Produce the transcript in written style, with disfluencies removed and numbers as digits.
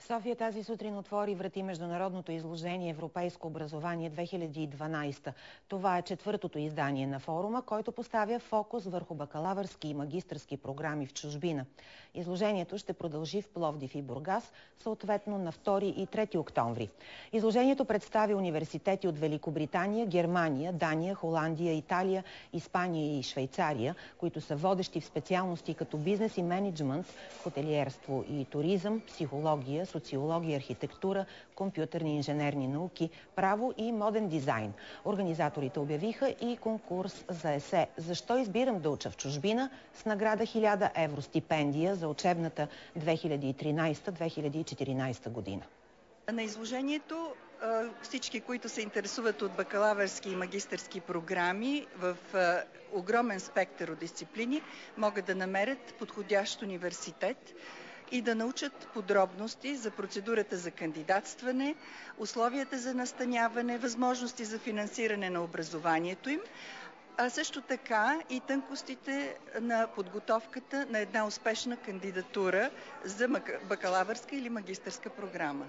София тази сутрин отвори врати международното изложение Европейско образование 2012. Това е четвъртото издание на форума, който поставя фокус върху бакалавърски и магистърски програми в чужбина. Изложението ще продължи в Пловдив и Бургас, съответно на 2 и 3 октомври. Изложението представи университети от Великобритания, Германия, Дания, Холандия, Италия, Испания и Швейцария, които са водещи в специалности като бизнес и мениджмънт, хотелиерство и туризъм, психология, социология, архитектура, компютърни и инженерни науки, право и моден дизайн. Организаторите обявиха и конкурс за есе "Защо избирам да уча в чужбина?" с награда 1000 евро стипендия за учебната 2013-2014 година. На изложението всички, които се интересуват от бакалавърски и магистърски програми в огромен спектър от дисциплини, могат да намерят подходящ университет и да научат подробности за процедурата за кандидатстване, условията за настаняване, възможности за финансиране на образованието им, а също така и тънкостите на подготовката на една успешна кандидатура за бакалавърска или магистърска програма.